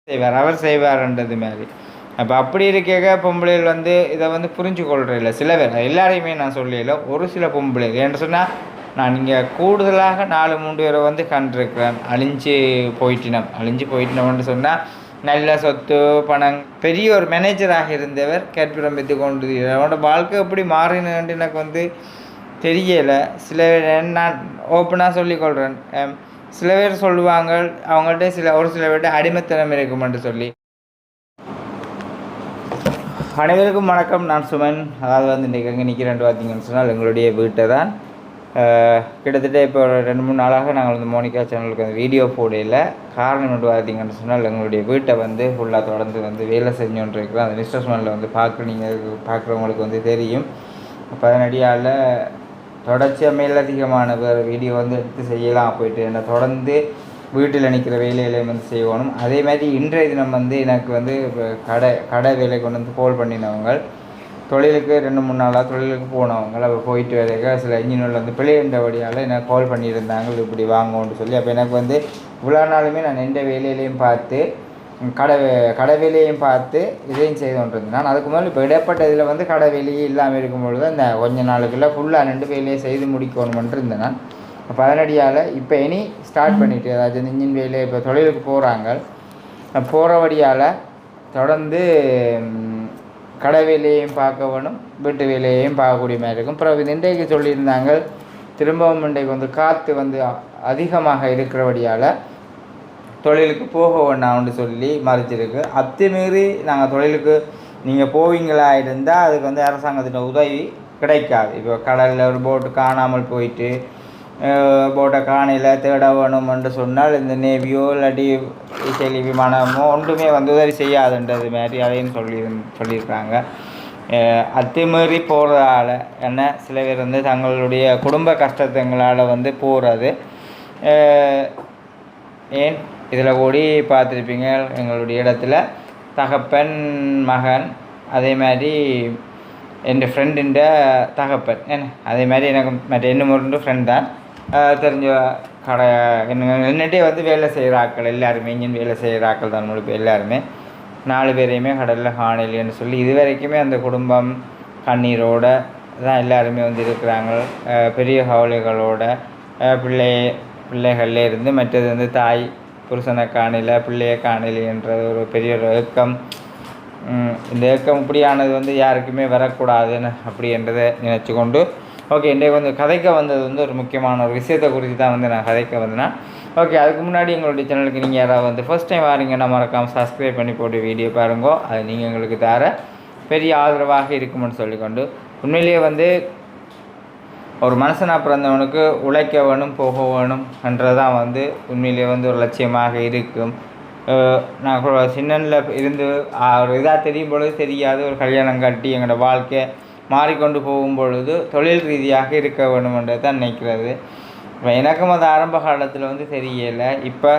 செய்வார், அவர் செய்வார்ன்றது மாதிரி. அப்போ அப்படி இருக்க பொம்பளைகள் வந்து இதை வந்து புரிஞ்சு கொள்றதில்ல சில பேர். எல்லாரையுமே நான் சொல்லல, ஒரு சில பொம்பளைகள் ஏன்னு சொன்னால் நான் இங்கே கூடுதலாக 4-3 பேரை வந்து கண்டிருக்கிறேன். அழிஞ்சு போயிட்டினோம்னு சொன்னால் நல்ல சொத்து பணம் பெரிய ஒரு மேனேஜராக இருந்தவர் கேட்பிரம்பித்து கொண்டு அவனோட வாழ்க்கை எப்படி மாறினு எனக்கு வந்து தெரியலை. சில நான் ஓப்பனாக சொல்லிக்கொள்கிறேன். சில பேர் சொல்லுவாங்க அவங்கள்ட்ட ஒரு சில பேர்கிட்ட அடிமைத்தனம் இருக்குமென்று சொல்லி. அனைவருக்கும் வணக்கம், நான் சுமன். அதாவது வந்து இன்றைக்கி எங்கே நிற்கிறேன் பார்த்தீங்கன்னு சொன்னால் எங்களுடைய வீட்டை தான். கிட்டத்தட்ட இப்போ ஒரு 2-3 நாளாக நாங்கள் வந்து மோனிகா சேனலுக்கு வந்து வீடியோ போடையில் காரணம் என்று பார்த்தீங்கன்னு சொன்னால் எங்களுடைய வீட்டை வந்து ஃபுல்லாக தொடர்ந்து வந்து வேலை செஞ்சோன்னு இருக்கிறோம். அந்த மிஸ்டர்ஸ்மேனில் வந்து பார்க்குறவங்களுக்கு வந்து தெரியும். 18 நாளில் தொடர்ச்சியாக மேலதிகமான வீடியோ வந்து எடுத்து செய்யலாம் போயிட்டு என்ன தொடர்ந்து வீட்டில் நிற்கிற வேலையிலையும் வந்து செய்யணும். அதே மாதிரி இன்றைய தினம் வந்து எனக்கு வந்து கடை வேலை கொண்டு வந்து கால் பண்ணினவங்க, தொழிலுக்கு 2-3 நாளாக தொழிலுக்கு போனவங்க, அப்போ போயிட்டு வரைக்க சில இன்ஜினியரில் வந்து பிழைன்றபடியால் எனக்கு கால் பண்ணியிருந்தாங்க இப்படி வாங்கன்னு சொல்லி. அப்போ எனக்கு வந்து இவ்வளோ நாளுமே நான் எந்த வேலையிலையும் பார்த்து கடை வேலையையும் பார்த்து இதையும் செய்து கொண்டிருந்தேன். நான் அதுக்கு முதல்ல இப்போ இடைப்பட்ட இதில் வந்து கடை வேலையே இல்லாமல் இருக்கும்பொழுது அந்த கொஞ்ச நாளுக்குள்ள ஃபுல்லாக 2 வேலையை செய்து முடிக்கணுமென்று இருந்தேன் நான். 18 இப்போ இனி ஸ்டார்ட் பண்ணிவிட்டு அதாவது இன்ஜின் வேலையை இப்போ தொழிலுக்கு போகிறபடியால் தொடர்ந்து கடை வேலையையும் பார்க்க வேணும், வீட்டு வேலையையும் பார்க்கக்கூடிய மாதிரி இருக்கும். அப்புறம் இன்றைக்கு சொல்லியிருந்தாங்க திரும்பவும் இன்றைக்கு வந்து காற்று வந்து அதிகமாக இருக்கிறபடியால் தொழிலுக்கு போக வேண்டாம்னு சொல்லி மறைச்சிருக்கு. அத்துமீறி நாங்கள் தொழிலுக்கு நீங்கள் போவீங்களா இருந்தால் அதுக்கு வந்து அரசாங்கத்தின் உதவி கிடைக்காது. இப்போ கடலில் ஒரு போட்டு காணாமல் போயிட்டு போட்டை காணையில் தேட வேணுமென்று சொன்னால் இந்த நேவியோ இல்லாட்டி இசைலி விமானமோ ஒன்றுமே வந்து உதவி செய்யாதுன்றது மாதிரி அதையும் சொல்லியிருக்காங்க. அத்துமீறி போகிறதால என்ன சில பேர் வந்து தங்களுடைய குடும்ப கஷ்டத்துங்களால் வந்து போகிறது. ஏன் இதில் கூடி பார்த்துருப்பீங்க எங்களுடைய இடத்துல தகப்பன் மகன், அதே மாதிரி என் ஃப்ரெண்டுன்ற தகப்பன் என்ன, அதே மாதிரி எனக்கு மற்ற இன்னும் 2 ஃப்ரெண்ட் தான் தெரிஞ்ச கடை என்னட்டே வந்து வேலை செய்கிற ஆட்கள் எல்லாருமே, இன்ஜின் வேலை செய்கிற ஆட்கள் தான் முழு எல்லாருமே 4 பேரையுமே கடலில் காணலைன்னு சொல்லி இது வரைக்குமே அந்த குடும்பம் கண்ணீரோட தான் எல்லாருமே வந்து இருக்கிறாங்க. பெரிய கவலைகளோட பிள்ளைகள்ல இருந்து மற்றது வந்து தாய் புருஷனை காணல பிள்ளையை காணலைன்ற ஒரு பெரிய ஒரு ஏக்கம். இந்த ஏக்கம் இப்படியானது வந்து யாருக்குமே வரக்கூடாதுன்னு அப்படின்றதை நினச்சி கொண்டு ஓகே இன்றைக்கு வந்து கதைக்க வந்தது வந்து ஒரு முக்கியமான ஒரு விஷயத்தை குறித்து தான் வந்து நான் கதைக்க வந்தேன்னா. ஓகே அதுக்கு முன்னாடி எங்களுடைய சேனலுக்கு நீங்கள் யாராவது வந்து ஃபர்ஸ்ட் டைம் வாரீங்கன்னா மறக்காமல் சப்ஸ்கிரைப் பண்ணி போட்டு வீடியோ பாருங்கோ. அது நீங்கள் எங்களுக்கு தர பெரிய ஆதரவாக இருக்குமென்னு சொல்லிக்கொண்டு உண்மையிலேயே வந்து ஒரு மனுஷனாக பிறந்தவனுக்கு உழைக்க வேணும் போக வேணும் என்றதான் வந்து உண்மையிலேயே வந்து ஒரு லட்சியமாக இருக்கும். நான் சின்னனில் இருந்து ஒரு இதாக தெரியும் பொழுது தெரியாது ஒரு கல்யாணம் கட்டி எங்களோட வாழ்க்கை மாறிக்கொண்டு போகும் பொழுது தொழில் ரீதியாக இருக்க வேணுமென்றது தான் நினைக்கிறது. இப்போ எனக்கும் அது ஆரம்ப காலத்தில் வந்து தெரியலை. இப்போ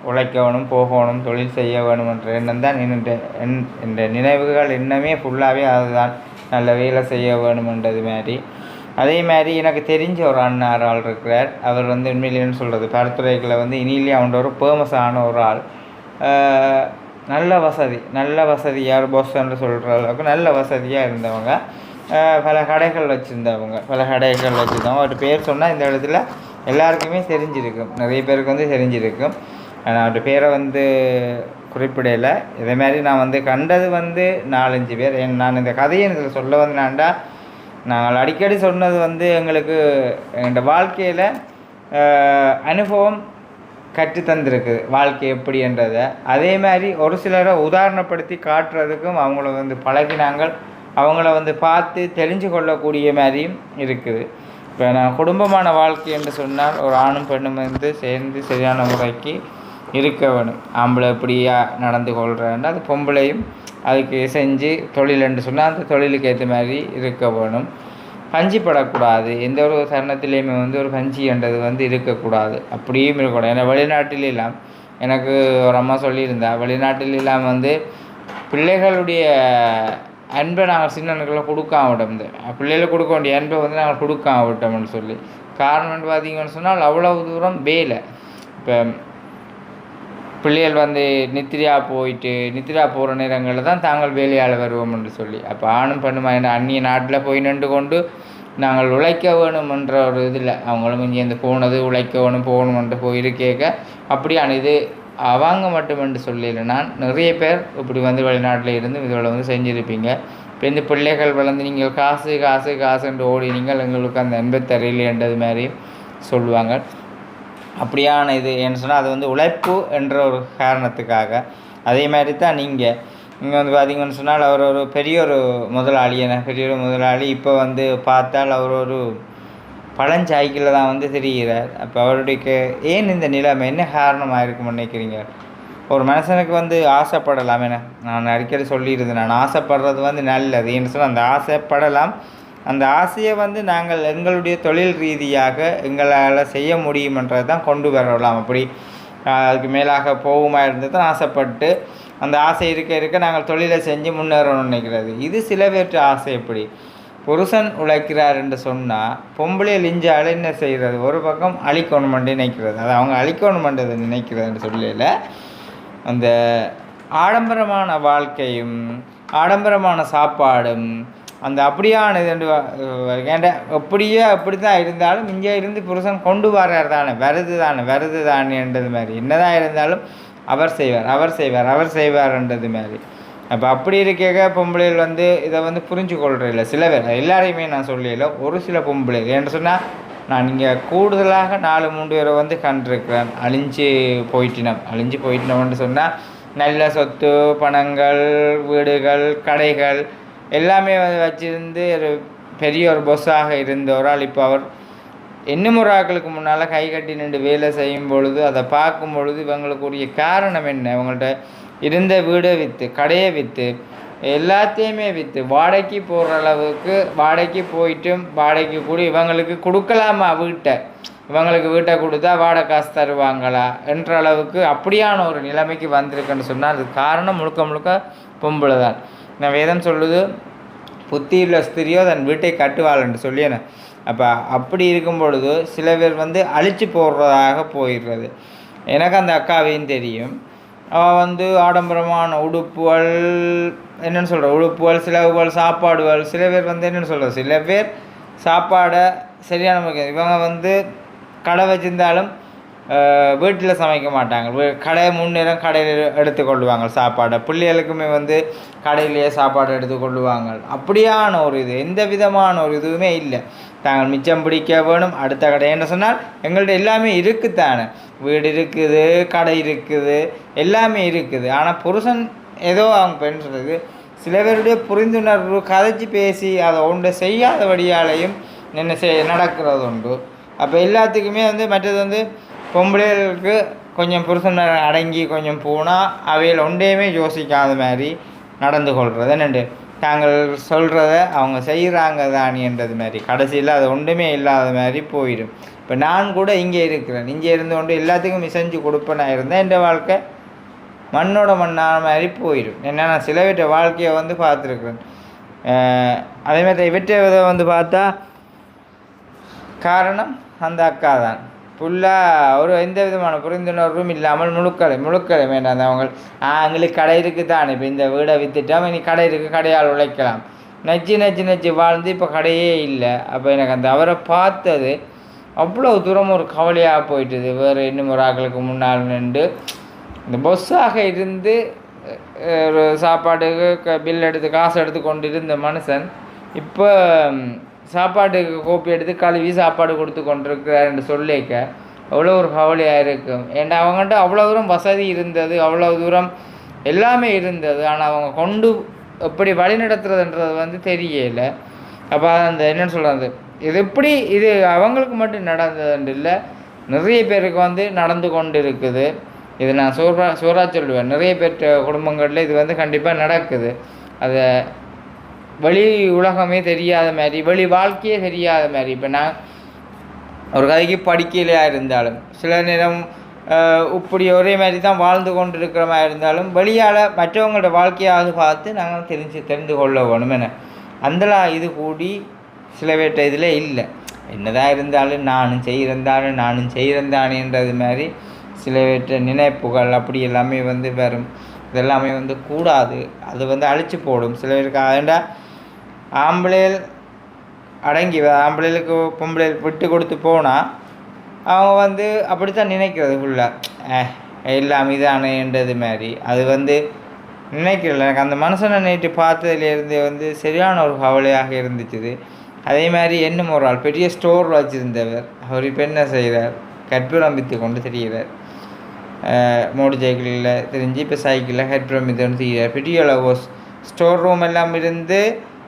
உழைக்க வேணும் போகணும் தொழில் செய்ய வேணுமென்ற எண்ணம் தான் இந்த நினைவுகள் இன்னமே ஃபுல்லாகவே அதுதான், நல்ல வேலை செய்ய வேணுமென்றது மாதிரி. அதே மாதிரி எனக்கு தெரிஞ்ச ஒரு அண்ணார் ஆள் இருக்கிறார். அவர் வந்து உண்மையிலேன்னு சொல்கிறது பரத்துறைகளை வந்து இனியிலே அவனோட ஒரு ஃபேமஸான ஒரு ஆள். நல்ல வசதி யார் பாஸ்ன்னு சொல்கிற அளவுக்கு நல்ல வசதியாக இருந்தவங்க. பல கடைகள் வச்சுருந்தவங்க. அவர் பேர் சொன்னால் இந்த இடத்துல எல்லாருக்குமே தெரிஞ்சிருக்கும், நிறைய பேருக்கு வந்து தெரிஞ்சிருக்கும். அவருடைய பேரை வந்து குறிப்பிடலை. இதே மாதிரி நான் வந்து கண்டது வந்து 4-5 பேர். நான் இந்த கதையை இதில் சொல்ல வந்தேனாண்டா நாங்கள் அடிக்கடி சொன்னது வந்து எங்களுக்கு எங்கள் வாழ்க்கையில் அனுபவம் கற்றுத்தந்திருக்குது வாழ்க்கை எப்படின்றதை. அதே மாதிரி ஒரு சிலரை உதாரணப்படுத்தி காட்டுறதுக்கும் அவங்கள வந்து பழகினாங்கள், அவங்கள வந்து பார்த்து தெரிஞ்சு கொள்ளக்கூடிய மாதிரியும் இருக்குது. இப்போ நான் குடும்பமான வாழ்க்கை என்று சொன்னால் ஒரு ஆணும் பெண்ணும் வந்து சேர்ந்து சரியான முறைக்கு இருக்க வேணும். ஆம்பளை எப்படியா நடந்து கொள்கிறேன்னா அது பொம்பளையும் அதுக்கு செஞ்சு தொழில் என்று சொன்னால் அந்த தொழிலுக்கு ஏற்ற மாதிரி இருக்க வேணும். பஞ்சிப்படக்கூடாது, எந்த ஒரு தருணத்திலையுமே வந்து ஒரு பஞ்சி என்றது வந்து இருக்கக்கூடாது, அப்படியும் இருக்கக்கூடாது. ஏன்னா வெளிநாட்டிலெல்லாம் எனக்கு ஒரு அம்மா சொல்லியிருந்தா, வெளிநாட்டிலெல்லாம் வந்து பிள்ளைகளுடைய அன்பை நாங்கள் சின்னனுக்குள்ள கொடுக்காம விட்டோம், பிள்ளைகளுக்கு கொடுக்க வேண்டிய அன்பை வந்து நாங்கள் கொடுக்காம விட்டோம்னு சொல்லி. காரணம்னு பார்த்தீங்கன்னு சொன்னால் அவ்வளவு தூரம் வேலை. இப்போ பிள்ளைகள் வந்து நித்திரையா போயிட்டு நித்திரா போகிற நேரங்களில் தான் தாங்கள் வேலையால் வருவோம் என்று சொல்லி அப்போ ஆணும் பெண்ணுமா என்ன அந்நிய நாட்டில் போய் நின்று கொண்டு நாங்கள் உழைக்க வேணுமென்ற ஒரு இதில் அவங்களும் இங்கே இந்த போனது உழைக்க வேணும் போகணுமென்று போயிருக்கேக்க அப்படியான இது அவங்க மட்டும் என்று சொல்லல நான் நிறைய பேர் இப்படி வந்து வெளிநாட்டில் இருந்து இதோட வந்து செஞ்சுருப்பீங்க. இப்போ இந்த பிள்ளைகள் வளர்ந்து நீங்கள் காசு காசு காசுன்று ஓடி நீங்கள் எங்களுக்கு அந்த அன்பை தரையிலேன்றது மாதிரி சொல்லுவாங்க. அப்படியான இது என்ன சொன்னால் அது வந்து உழைப்பு என்ற ஒரு காரணத்துக்காக. அதே மாதிரி தான் நீங்கள் இங்கே வந்து பார்த்திங்கன்னு சொன்னால் அவர் ஒரு பெரிய ஒரு முதலாளி பெரிய ஒரு முதலாளி இப்போ வந்து பார்த்தால் அவர் ஒரு பழஞ்சாய்க்கில் தான் வந்து தெரிகிறார். அப்போ அவருடைய ஏன் இந்த நிலைமை என்ன காரணமாக இருக்கும்னு நினைக்கிறீங்க? ஒரு மனுஷனுக்கு வந்து ஆசைப்படலாம் என நான் அடிக்கடி சொல்லியிருந்தேன். நான் ஆசைப்படுறது வந்து நல்லது ஏன்னு சொன்னால் அந்த ஆசைப்படலாம். அந்த ஆசையை வந்து நாங்கள் எங்களுடைய தொழில் ரீதியாக எங்களால் செய்ய முடியுமென்றது தான் கொண்டு வரலாம். அப்படி அதுக்கு மேலாக போகுமா இருந்து தான் ஆசைப்பட்டு அந்த ஆசை இருக்க இருக்க நாங்கள் தொழிலை செஞ்சு முன்னேறணும்னு நினைக்கிறது. இது சில பேர்ட்டு ஆசை. எப்படி புருஷன் உழைக்கிறார் என்று சொன்னால் பொம்பளையை லிஞ்சால் என்ன செய்கிறது? ஒரு பக்கம் அழிக்கணுமென்று நினைக்கிறது. அது அவங்க அழிக்கணுமென்றது நினைக்கிறதுன்னு சொல்லல. அந்த ஆடம்பரமான வாழ்க்கையும் ஆடம்பரமான சாப்பாடும் அந்த அப்படியான இது ஏண்ட அப்படியே அப்படி தான் இருந்தாலும் இங்கே இருந்து புருஷன் கொண்டு வர்றார் தானே வருது தானேன்றது மாதிரி என்னதான் இருந்தாலும் அவர் செய்வார்ன்றது மாதிரி. அப்போ அப்படி இருக்க பொம்பளைகள் வந்து இதை வந்து புரிஞ்சு கொள்றதில்ல சில பேர். எல்லாரையுமே நான் சொல்லல, ஒரு சில பொம்பளை ஏன்னு சொன்னால் நான் இங்கே கூடுதலாக 4-3 பேரை வந்து கண்டிருக்கிறேன். அழிஞ்சு போயிட்டினோம்னு சொன்னால் நல்ல சொத்து பணங்கள் வீடுகள் கடைகள் எல்லாமே வச்சிருந்து ஒரு பெரிய ஒரு பொஸ்ஸாக இருந்தவரால் இப்போ அவர் இன்னும் ஒரு ஆக்களுக்கு முன்னால் கை கட்டி நின்று வேலை செய்யும் பொழுது அதை பார்க்கும் பொழுது இவங்களுக்குரிய காரணம் என்ன? இவங்கள்ட்ட இருந்த வீடை விற்று கடையை விற்று எல்லாத்தையுமே விற்று வாடகைக்கு போகிற அளவுக்கு வாடகைக்கு போயிட்டும் வாடகைக்கு கூட இவங்களுக்கு கொடுக்கலாமா இவங்களுக்கு வீட்டை கொடுத்தா வாடகை காசு தருவாங்களா என்ற அளவுக்கு அப்படியான ஒரு நிலைமைக்கு வந்திருக்குன்னு சொன்னால் அது காரணம் முழுக்க பொம்பளை தான். நான் வேதம் சொல்லுது புத்தியுள்ள ஸ்திரியோ தன் வீட்டை கட்டுவாள் என்று சொல்லியேன. அப்போ அப்படி இருக்கும் பொழுது சில பேர் வந்து அழிச்சு போடுறதாக போயிடுறது. எனக்கு அந்த அக்காவையும் தெரியும். அவள் வந்து ஆடம்பரமான உடுப்புகள் உடுப்புகள் சிலவுகள் சாப்பாடுகள் சில பேர் வந்து சில பேர் சாப்பாடை சரியான முக்கியம். இவங்க வந்து கடை வச்சிருந்தாலும் வீட்டில் சமைக்க மாட்டாங்க. கடை முன்னேறம் கடையில் எடுத்துக்கொள்ளுவாங்க சாப்பாடை. பிள்ளைகளுக்குமே வந்து கடையிலேயே சாப்பாடு எடுத்துக்கொள்ளுவாங்க. அப்படியான ஒரு இது எந்த விதமான ஒரு இதுவுமே இல்லை. தாங்கள் மிச்சம் பிடிக்க வேணும் அடுத்த கடை என்ன சொன்னால் எங்கள்கிட்ட எல்லாமே இருக்குத்தானே. வீடு இருக்குது கடை இருக்குது எல்லாமே இருக்குது. ஆனால் புருஷன் ஏதோ அவங்க பெண் சொல்கிறது சில பேருடைய புரிந்துணர்வு கதைச்சி பேசி அதை ஒன்று செய்யாத வழியாலையும் நடக்கிறது உண்டு. அப்போ எல்லாத்துக்குமே வந்து மற்றது வந்து பொம்பளைகளுக்கு கொஞ்சம் புருஷன் அடங்கி கொஞ்சம் போனால் அவையில் ஒன்றையுமே யோசிக்காத மாதிரி நடந்து கொள்வது என்னண்டு தாங்கள் சொல்கிறத அவங்க செய்கிறாங்க தானின்றது மாதிரி கடைசியில் அது ஒன்றுமே இல்லாத மாதிரி போயிடும். இப்போ நான் கூட இங்கே இருக்கிறேன். இங்கே இருந்து கொண்டு எல்லாத்துக்கும் செஞ்சு கொடுப்பேனா இருந்தால் என் வாழ்க்கை மண்ணோட மண்ணான மாதிரி போயிடும். ஏன்னா நான் சில வீட்டை வாழ்க்கையை வந்து பார்த்துருக்குறேன். அதேமாதிரி இவற்றை வந்து பார்த்தா காரணம் அந்த அக்கா தான். ஃபுல்லாக ஒரு எந்த விதமான புரிந்துணர்வும் இல்லாமல் முழுக்களை வேண்டாம். அவங்க எங்களுக்கு கடை இருக்குது தானே. இப்போ இந்த வீடை விற்றுட்டோம் இனி கடை இருக்குது கடையால் உழைக்கலாம் நச்சு வாழ்ந்து இப்போ கடையே இல்லை. அப்போ எனக்கு அந்த அவரை பார்த்தது அவ்வளோ தூரம் ஒரு கவலையாக போயிட்டுது. வேறு இன்னும் ஒரு ஆக்களுக்கு முன்னால் நின்று இந்த பொஸ்ஸாக இருந்து ஒரு சாப்பாட்டுக்கு பில் எடுத்து காசு எடுத்து கொண்டு இருந்த மனுஷன் இப்போ சாப்பாட்டுக்கு கோப்பி எடுத்து கழுவி சாப்பாடு கொடுத்து கொண்டிருக்கிறார் என்று சொல்லிக்க அவ்வளோ ஒரு கவலையாக இருக்கும். ஏன்னா அவங்கள்ட்ட அவ்வளோ தூரம் வசதி இருந்தது அவ்வளோ தூரம் எல்லாமே இருந்தது. ஆனால் அவங்க கொண்டு எப்படி வழி நடத்துறதுன்றது வந்து தெரியலை. அப்போ அந்த என்னென்னு சொல்கிறது இது எப்படி இது அவங்களுக்கு மட்டும் நடந்ததுன்னு இல்லை நிறைய பேருக்கு வந்து நடந்து கொண்டு இருக்குது. இது நான் சோறா சொல்லுவேன். நிறைய பேர் குடும்பங்களில் இது வந்து கண்டிப்பாக நடக்குது. அதை வெளி உலகமே தெரியாத மாதிரி வெளி வாழ்க்கையே தெரியாத மாதிரி. இப்போ நான் ஒரு கதைக்கு படிக்கலையா இருந்தாலும் சில நேரம் இப்படி ஒரே மாதிரி தான் வாழ்ந்து கொண்டு இருக்கிற மாதிரி இருந்தாலும் வெளியால் மற்றவங்களோட வாழ்க்கையாவது பார்த்து நாங்கள் தெரிந்து கொள்ள வேணும். என அந்தலாம் இது கூடி சில பேர்ட்ட இதில் இல்லை. என்னதான் இருந்தாலும் நானும் செய்கிறந்தானேன்றது மாதிரி சில பேர்ட்ட நினைப்புகள் அப்படி எல்லாமே வந்து வரும். இதெல்லாமே வந்து கூடாது. அது வந்து அழிச்சு போடும் சில பேருக்கு. ஏன்டா ஆம்பளைகள் அடங்கி ஆம்பளைகளுக்கு பொம்பளைகளுக்கு விட்டு கொடுத்து போனால் அவங்க வந்து அப்படித்தான் நினைக்கிறது ஃபுல்லாக எல்லாம் இதானேன்றது மாதிரி. அது வந்து நினைக்கிறல. எனக்கு அந்த மனுஷனை நேற்று பார்த்ததுலேருந்து வந்து சரியான ஒரு கவலையாக இருந்துச்சு. அதே மாதிரி என்னும் ஒரு ஆள் பெரிய ஸ்டோர் வச்சுருந்தவர், அவர் இப்போ என்ன செய்கிறார், கற்பூரம் விற்று கொண்டு தெரிகிறார். மோட்டர் சைக்கிளில் தெரிஞ்சு இப்போ சைக்கிளில் கற்பூரம் விற்று கொண்டு தெரிகிறார். பெரிய அளவு ஸ்டோர் ரூம் எல்லாம் இருந்து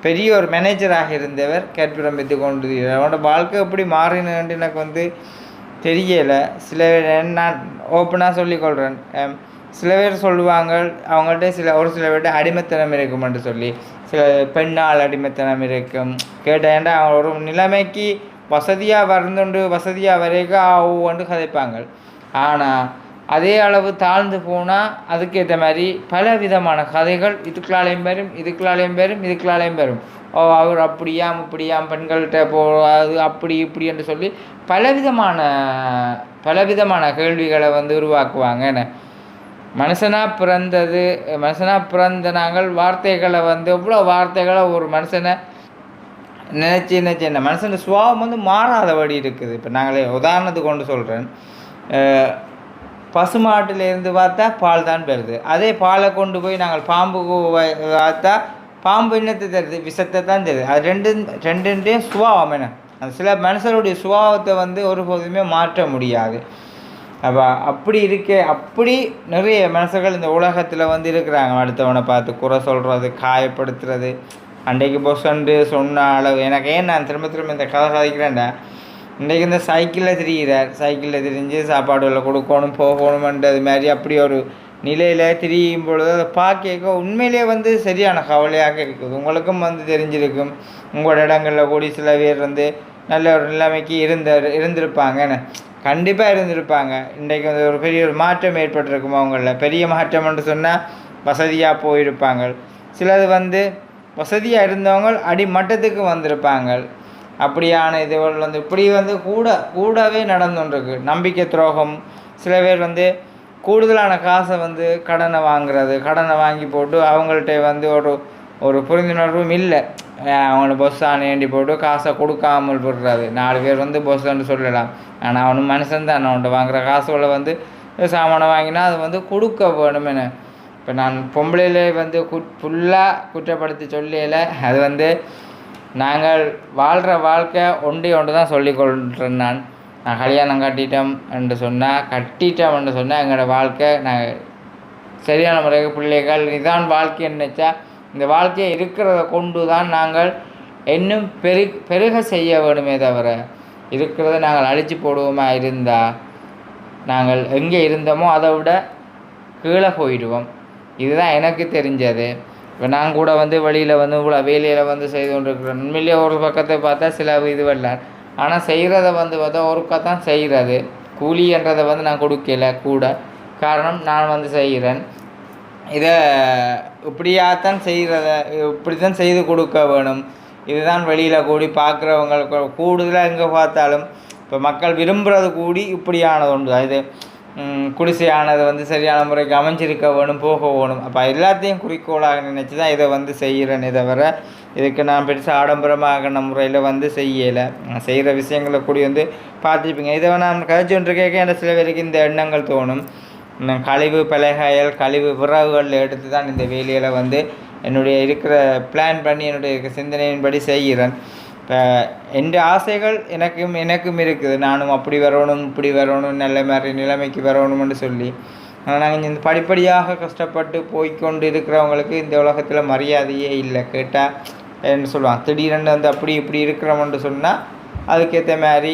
பெரிய ஒரு மேனேஜராக இருந்தவர் கற்பூரம் விற்று கொண்டு தெரிகிறார். அவனோட வாழ்க்கை எப்படி மாறினு எனக்கு வந்து தெரியலை. சில நான் ஓப்பனாக சொல்லிக்கொள்கிறேன். சில பேர் சொல்லுவாங்க அவங்கள்ட்ட ஒரு சில பேர்கிட்ட அடிமைத்தனம் இருக்குமென்று சொல்லி, சில பெண்ணால் அடிமைத்தனம் இருக்கும். கேட்டேன்டா அவங்க ஒரு நிலைமைக்கு வசதியாக வருந்துண்டு வசதியாக வரைக்கும் ஒவ்வொன்று கதைப்பாங்க. ஆனால் அதே அளவு தாழ்ந்து போனால் அதுக்கேற்ற மாதிரி பல விதமான கதைகள் இதுக்குள்ளாலையும் இதுக்குள்ளாலையும் பெறும். அவர் அப்படியாம் இப்படியாம் பெண்கள்கிட்ட போகாது அப்படி இப்படி என்று சொல்லி பலவிதமான கேள்விகளை வந்து உருவாக்குவாங்க. என்ன மனுஷனாக பிறந்த நாங்கள் வார்த்தைகளை வந்து எவ்வளோ வார்த்தைகளை ஒரு மனுஷனை நினச்சி என்ன மனுஷன் சுபாவம் வந்து மாறாதபடி இருக்குது. இப்போ நாங்களே உதாரணத்துக்கு கொண்டு சொல்கிறேன். பசுமாட்டிலேருந்து பார்த்தா பால் தான் பெறுது. அதே பாலை கொண்டு போய் நாங்கள் பாம்புக்கு பார்த்தா பாம்பு என்னத்தை தருது, விஷத்தை தான் தருது. அது ரெண்டுன்றையும் சுபாவம் என்ன. அந்த சில மனுஷருடைய சுபாவத்தை வந்து ஒருபோதுமே மாற்ற முடியாது. அப்போ அப்படி நிறைய மனுஷர்கள் இந்த உலகத்தில் வந்து இருக்கிறாங்க. அடுத்தவனை பார்த்து குறை சொல்கிறது, காயப்படுத்துறது. அன்றைக்கு பொசண்டு சொன்ன அளவு எனக்கு ஏன் நான் திரும்ப இந்த கதை சாதிக்கிறேன்டா, இன்றைக்கு இந்த சைக்கிளில் திரிஞ்சு சாப்பாடுகளை கொடுக்கணும் போகணுமென்றது மாதிரி அப்படி ஒரு நிலையில் திரியும் பொழுது அதை பார்க்க உண்மையிலே வந்து சரியான கவலையாக இருக்குது. உங்களுக்கும் வந்து தெரிஞ்சிருக்கும். உங்களோட இடங்களில் கூடி சில பேர் வந்து நல்ல ஒரு நிலைமைக்கு இருந்திருப்பாங்க. கண்டிப்பாக இருந்திருப்பாங்க. இன்றைக்கு வந்து ஒரு பெரிய ஒரு மாற்றம் ஏற்பட்டிருக்கும் அவங்களில். பெரிய மாற்றம்னு சொன்னால் வசதியாக போயிருப்பாங்க. சிலது வந்து வசதியாக இருந்தவங்க அடிமட்டத்துக்கு வந்திருப்பாங்க. அப்படியான இதுகள் வந்து இப்படி வந்து கூடவே நடந்துருக்கு. நம்பிக்கை துரோகம். சில பேர் வந்து கூடுதலான காசை வந்து கடனை வாங்கி போட்டு அவங்கள்ட்ட வந்து ஒரு புரிந்துணர்வும் இல்லை. அவங்கள பொஸ்ஸான ஏண்டி போட்டு காசை கொடுக்காமல் போடுறாரு. 4 பேர் வந்து பொஸ்ஸான்னு சொல்லலாம். ஆனால் அவனும் மனுஷன் தான். அவன்கிட்ட வாங்குகிற காசுகளை வந்து சாமானை வாங்கினா அது வந்து கொடுக்க வேணுமென்னு. இப்போ நான் பொம்பளையிலே வந்து ஃபுல்லாக குற்றப்படுத்தி சொல்லல. அது வந்து நாங்கள் வாழ்கிற வாழ்க்கை ஒன்று தான் சொல்லிக்கொள்கிறேன். நான் கல்யாணம் கட்டிட்டோம்னு சொன்னால் எங்களோட வாழ்க்கை நாங்கள் சரியான முறைக்கு பிள்ளைகள் இதான் வாழ்க்கைன்னு நினச்சா இந்த வாழ்க்கையை இருக்கிறத கொண்டு தான் நாங்கள் இன்னும் பெருக செய்ய வேணுமே தவிர இருக்கிறத நாங்கள் அழிச்சு போடுவோமா இருந்தால் நாங்கள் எங்கே இருந்தோமோ அதை விட கீழே போயிடுவோம். இதுதான் எனக்கு தெரிஞ்சது. இப்போ நான் கூட வந்து வெளியில் வந்து இவ்வளோ வேலையில் வந்து செய்து கொண்டிருக்கிறேன். உண்மையிலேயே ஒரு பக்கத்தை பார்த்தா சில இது வரல. ஆனால் செய்கிறத வந்து பார்த்தா ஒருக்கா தான் செய்கிறது. கூலின்றதை வந்து நான் கொடுக்கல கூட. காரணம் நான் வந்து செய்கிறேன். இதை இப்படியாத்தான் இப்படி தான் செய்து கொடுக்க வேணும். இதுதான் வெளியில் கூடி பார்க்குறவங்களுக்கு கூடுதலாக எங்கே பார்த்தாலும் இப்போ மக்கள் விரும்புகிறது கூடி இப்படியானது உண்டு. இது குடிசையானது வந்து சரியான முறைக்கு அமைஞ்சிருக்க வேணும், போக வேணும். அப்போ எல்லாத்தையும் குறிக்கோளாக நினச்சி தான் இதை வந்து செய்கிறேனே தவிர இதுக்கு நான் பெருசாக ஆடம்பரமாகின முறையில் வந்து செய்யலை. செய்கிற விஷயங்களை கூடி வந்து பார்த்துருப்பீங்க. இதை நான் கழிச்சுட்டு கேட்க சில பேருக்கு இந்த எண்ணங்கள் தோணும். கழிவு பலகைகள் கழிவு விறகுகளில் எடுத்து தான் இந்த வேலையில் வந்து என்னுடைய இருக்கிற பிளான் பண்ணி என்னுடைய சிந்தனையின்படி செய்கிறேன். இப்போ என் ஆசைகள் எனக்கும் இருக்குது. நானும் அப்படி வரணும் இப்படி வரணும் நல்ல மாதிரி நிலைமைக்கு வரணும்னு சொல்லி. ஆனால் நாங்கள் இந்த படிப்படியாக கஷ்டப்பட்டு போய்கொண்டு இருக்கிறவங்களுக்கு இந்த உலகத்தில் மரியாதையே இல்லை. கேட்டால் என்ன சொல்லுவாங்க, திடீரென்று வந்து அப்படி இப்படி இருக்கிறோம்னு சொன்னால் அதுக்கேற்ற மாதிரி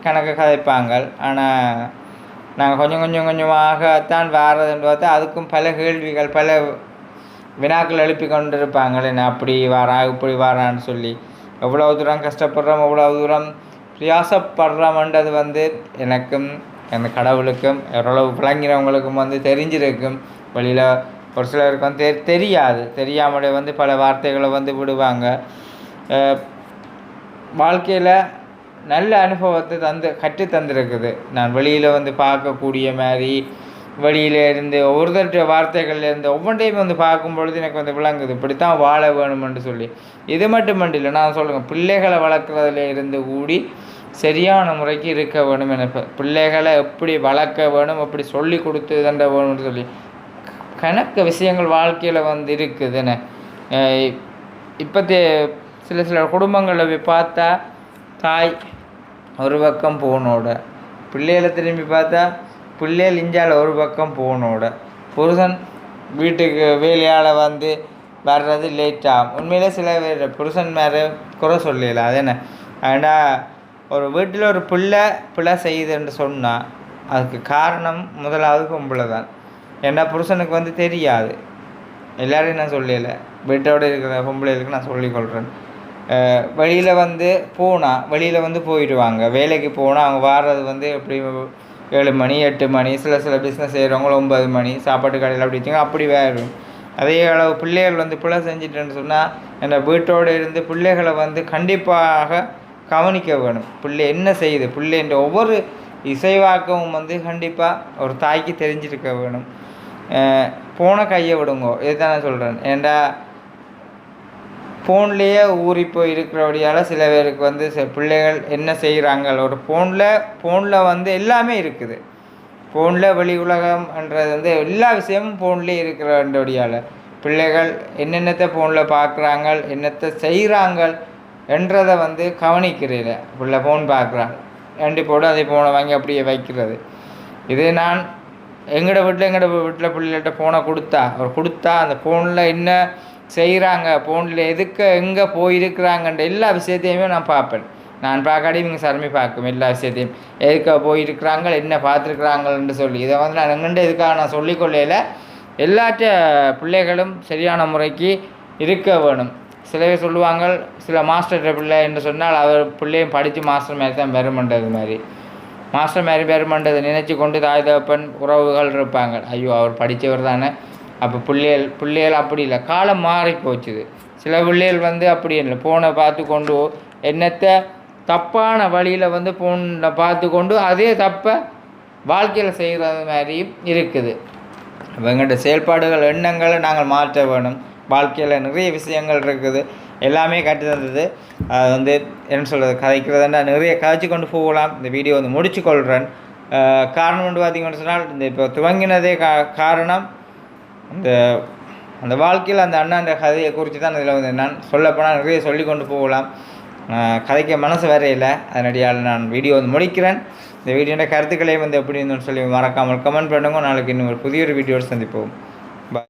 கணக்கு கதைப்பாங்க. ஆனால் நாங்கள் கொஞ்சமாகத்தான் வாரதுன்னு பார்த்தா அதுக்கும் பல கேள்விகள் பல வினாக்கள் எழுப்பி கொண்டு இருப்பாங்க. என்ன அப்படி வாரான் இப்படி வாரான்னு சொல்லி எவ்வளோ தூரம் கஷ்டப்படுறோம் எவ்வளோ தூரம் பிரயாசப்படுறோம்ன்றது வந்து எனக்கும் அந்த கடவுளுக்கும் ஓரளவு விளங்கிறவங்களுக்கும் வந்து தெரிஞ்சிருக்கும். வெளியில் ஒரு சிலருக்கு வந்து தெரியாமலே வந்து பல வார்த்தைகளை வந்து விடுவாங்க. வாழ்க்கையில் நல்ல அனுபவத்தை கற்று தந்திருக்குது. நான் வெளியில் வந்து பார்க்கக்கூடிய மாதிரி வெளியில் இருந்து ஒவ்வொருத்தருடைய வார்த்தைகள்ல இருந்து ஒவ்வொன்றையும் வந்து பார்க்கும்பொழுது எனக்கு வந்து விளங்குது இப்படித்தான் வாழ வேணும்னு சொல்லி. இது மட்டும் இல்லை, நான் சொல்லுங்கள், பிள்ளைகளை வளர்க்குறதுல இருந்து கூடி சரியான முறைக்கு இருக்க வேணும். எனக்கு பிள்ளைகளை எப்படி வளர்க்க வேணும், எப்படி சொல்லி கொடுத்து தண்ட வேணும்னு சொல்லி கணக்கு விஷயங்கள் வாழ்க்கையில் வந்து இருக்குதுன்னு. இப்போத்தே சில குடும்பங்களில் போய் பார்த்தா தாய் ஒரு பக்கம் போனோட, பிள்ளைகளை திரும்பி பார்த்தா பிள்ளைகள் இஞ்சால் ஒரு பக்கம் போனோட, புருஷன் வீட்டுக்கு வேலையால் வந்து வர்றது லேட்டாகும். உண்மையிலே சில பேர் புருஷன் மேலே குறை சொல்லல. அது என்ன ஏண்டா ஒரு வீட்டில் ஒரு பிள்ளை செய்யுதுன்னு சொன்னால் அதுக்கு காரணம் முதலாவது பொம்பளை தான். ஏன்னா புருஷனுக்கு வந்து தெரியாது. எல்லோரையும் நான் சொல்லலை, வீட்டோடு இருக்கிற பொம்பளைகளுக்கு நான் சொல்லிக்கொள்கிறேன். வெளியில் வந்து போனால் வெளியில் வந்து போயிடுவாங்க. வேலைக்கு போனால் அவங்க வாடுறது வந்து எப்படி 7 மணி 8 மணி, சில பிஸ்னஸ் செய்கிறவங்க 9 மணி, சாப்பாட்டு கடையில் அப்படி வச்சுங்க அப்படி வேறும். அதே அளவு பிள்ளைகள் வந்து பிள்ளை செஞ்சிட்டேன்னு சொன்னால் என்ன வீட்டோடு இருந்து பிள்ளைகளை வந்து கண்டிப்பாக கவனிக்க வேணும். பிள்ளை என்ன செய்யுது, பிள்ளைன்ற ஒவ்வொரு இசைவாக்கமும் வந்து கண்டிப்பாக ஒரு தாய்க்கு தெரிஞ்சிருக்க வேணும். போன கையை விடுங்கோ, இதுதான் நான் சொல்கிறேன். ஏண்டா ஃபோன்லேயே ஊறி போய் இருக்கிறபடியால் சில பேருக்கு வந்து பிள்ளைகள் என்ன செய்கிறாங்க, ஒரு ஃபோனில் வந்து எல்லாமே இருக்குது. ஃபோனில் வெளி உலகம்ன்றது வந்து எல்லா விஷயமும் ஃபோன்லேயே இருக்கிறபடியால் பிள்ளைகள் என்னென்னத்தை ஃபோனில் பார்க்குறாங்க, என்னத்தை செய்கிறாங்க என்றதை வந்து கவனிக்கிறீங்க. பிள்ளை ஃபோன் பார்க்குறாங்க, ரெண்டு போட்டு அதை ஃபோனை வாங்கி அப்படியே வைக்கிறது. இது நான் எங்களோட வீட்டில் பிள்ளைகிட்ட ஃபோனை கொடுத்தா அந்த ஃபோனில் என்ன செய்கிறாங்க, ஃபோனில் எங்கே போயிருக்கிறாங்கன்ற எல்லா விஷயத்தையுமே நான் பார்ப்பேன். நான் பார்க்காடி இவங்க சரமி பார்க்கும் எல்லா விஷயத்தையும், எதுக்க போயிருக்கிறாங்க, என்ன பார்த்துருக்குறாங்கன்னு சொல்லி. இதை வந்து நான் எங்கள்கிட்ட எதுக்காக நான் சொல்லிக்கொள்ளையில் எல்லாற்ற பிள்ளைகளும் சரியான முறைக்கு இருக்க வேணும். சில பேர் சொல்லுவாங்க, சில மாஸ்டர் பிள்ளை என்று சொன்னால் அவர் பிள்ளையும் படித்து மாஸ்டர் மாதிரி தான் பெருமண்டது மாதிரி, மாஸ்டர் மாதிரி பெருமண்டதை நினச்சி கொண்டு தாய் தகப்பன் உறவுகள் இருப்பாங்க. ஐயோ அவர் படித்தவர் தானே. அப்போ பிள்ளைகள் அப்படி இல்லை, காலம் மாறி போச்சுது. சில பிள்ளைகள் வந்து அப்படி இல்லை, ஃபோனை பார்த்து கொண்டு என்னத்தை தப்பான வழியில் வந்து ஃபோனை பார்த்து கொண்டு அதே தப்பை வாழ்க்கையில் செய்கிறது மாதிரியும் இருக்குது. அப்போ எங்கள்கிட்ட செயல்பாடுகள் எண்ணங்களை நாங்கள் மாற்ற வேணும். வாழ்க்கையில் நிறைய விஷயங்கள் இருக்குது, எல்லாமே கற்று தந்தது. அது வந்து என்ன சொல்கிறது, கதைக்கிறதுன்னா நிறைய கதைச்சி கொண்டு போகலாம். இந்த வீடியோ வந்து முடிச்சு கொள்கிறேன். காரணம் வந்து பார்த்திங்கன்னு சொன்னால், இந்த இப்போ துவங்கினதே காரணம் அந்த வாழ்க்கையில் அந்த அண்ணான்ற கதையை குறித்து தான் இதில் வந்து நான் சொல்லப்போனால் நிறைய சொல்லி கொண்டு போகலாம். கதைக்க மனசு வேற இல்லை, அதனடியால் நான் வீடியோ வந்து முடிக்கிறேன். இந்த வீடியோட கருத்துக்களையும் வந்து எப்படி இருந்தோன்னு சொல்லி மறக்காமல் கமெண்ட் பண்ணுங்க. நாளைக்கு இன்னும் ஒரு புதிய ஒரு வீடியோடு சந்திப்போம்.